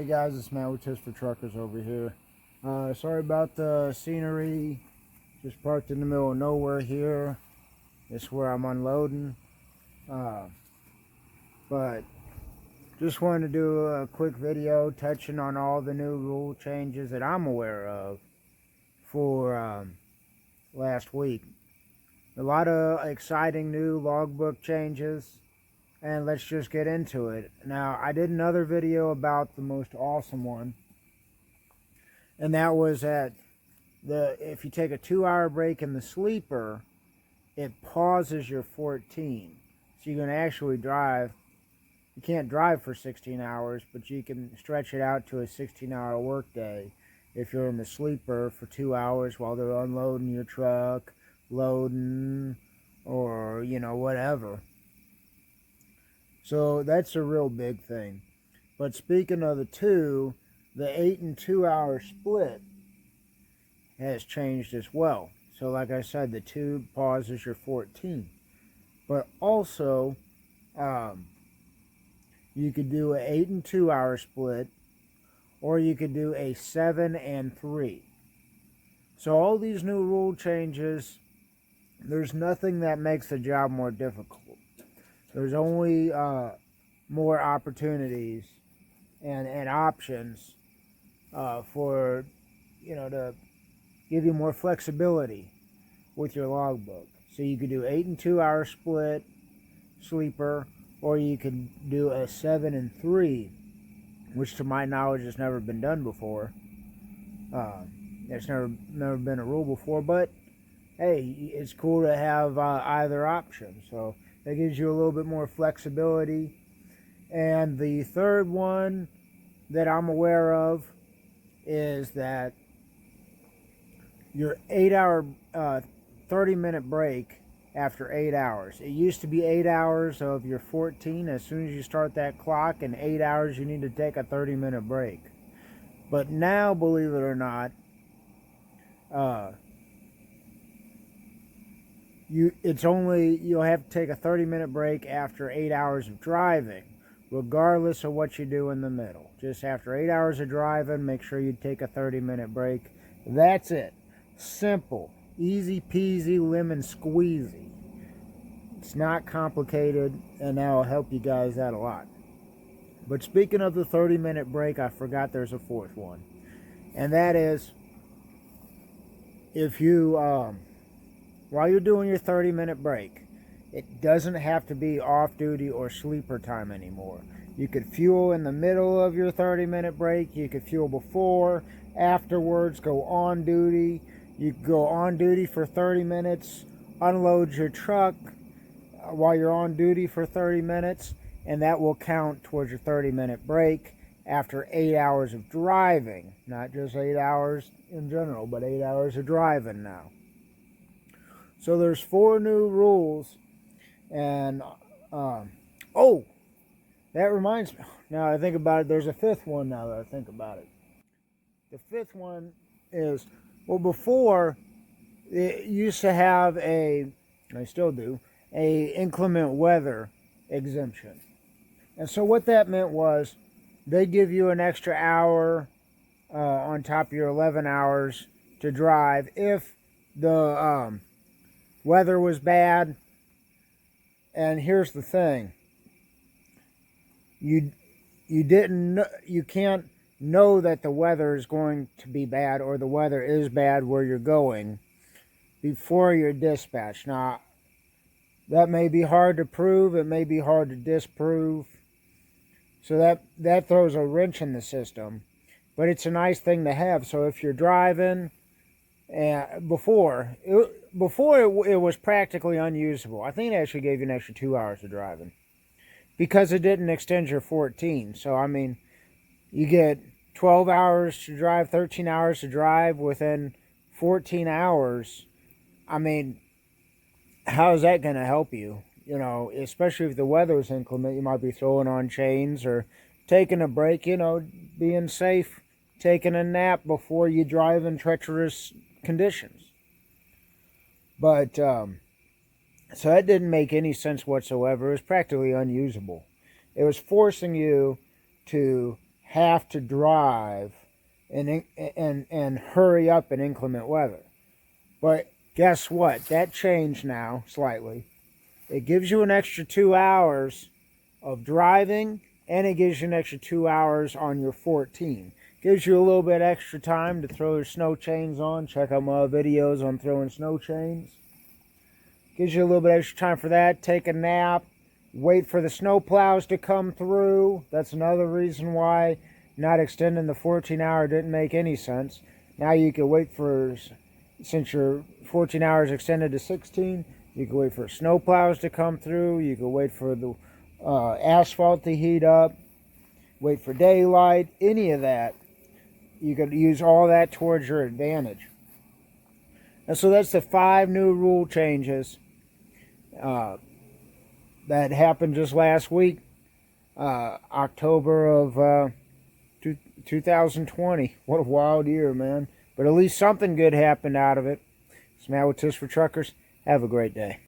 guys, it's Matt with Tips for Truckers over here. Sorry about the scenery. Just parked in the middle of nowhere here. This is where I'm unloading. But just wanted to do a quick video touching on all the new rule changes that I'm aware of for last week. A lot of exciting new logbook changes. And let's just get into it. Now, I did another video about the most awesome one. And that was that if you take a 2-hour break in the sleeper, it pauses your 14. So you can actually drive. You can't drive for 16 hours, but you can stretch it out to a 16-hour workday if you're in the sleeper for 2 hours while they're unloading your truck, loading, or, whatever. So that's a real big thing. But speaking of the two, the 8 and 2 hour split has changed as well. So like I said, the 2 pauses your 14. But also, you could do an 8 and 2 hour split, or you could do a 7 and 3. So all these new rule changes, there's nothing that makes the job more difficult. There's only more opportunities and options for, to give you more flexibility with your logbook. So you could do 8 and 2 hour split, sleeper, or you could do a 7 and 3, which to my knowledge has never been done before. It's never been a rule before, but hey, it's cool to have either option. So that gives you a little bit more flexibility. And the third one that I'm aware of is that your 8-hour, 30-minute break after 8 hours. It used to be 8 hours of your 14. As soon as you start that clock, in 8 hours you need to take a 30-minute break. But now, believe it or not, you'll have to take a 30-minute break after 8 hours of driving, regardless of what you do in the middle. Just after 8 hours of driving, make sure you take a 30-minute break. That's it. Simple. Easy peasy, lemon squeezy. It's not complicated, and that'll help you guys out a lot. But speaking of the 30-minute break, I forgot there's a fourth one. And that is, if you while you're doing your 30-minute break, it doesn't have to be off-duty or sleeper time anymore. You could fuel in the middle of your 30-minute break. You could fuel before, afterwards, go on duty. You could go on duty for 30 minutes, unload your truck while you're on duty for 30 minutes, and that will count towards your 30-minute break after 8 hours of driving. Not just 8 hours in general, but 8 hours of driving now. So there's 4 new rules, and that reminds me. Now I think about it, there's a 5th one now that I think about it. The 5th one is, before it used to have I still do, a inclement weather exemption. And so what that meant was they give you an extra hour on top of your 11 hours to drive if the weather was bad. And here's the thing, you can't know that the weather is going to be bad or the weather is bad where you're going before you're dispatched. Now, that may be hard to prove, it may be hard to disprove, so that throws a wrench in the system, but it's a nice thing to have. So if you're driving, before it was practically unusable. I think it actually gave you an extra 2 hours of driving because it didn't extend your 14. So I mean, you get 12 hours to drive, 13 hours to drive within 14 hours. I mean, how is that going to help you? Especially if the weather is inclement, you might be throwing on chains or taking a break, being safe, taking a nap before you drive in treacherous conditions. But so that didn't make any sense whatsoever. It was practically unusable. It was forcing you to have to drive and hurry up in inclement weather. But guess what? That changed now slightly. It gives you an extra 2 hours of driving, and it gives you an extra 2 hours on your 14. Gives you a little bit extra time to throw your snow chains on. Check out my videos on throwing snow chains. Gives you a little bit extra time for that. Take a nap. Wait for the snow plows to come through. That's another reason why not extending the 14 hour didn't make any sense. Now you can wait for, since your 14 hours extended to 16, you can wait for snow plows to come through. You can wait for the asphalt to heat up. Wait for daylight. Any of that. You could use all that towards your advantage. And so that's the 5 new rule changes that happened just last week, October of 2020. What a wild year, man. But at least something good happened out of it. It's Matt with Tips for Truckers. Have a great day.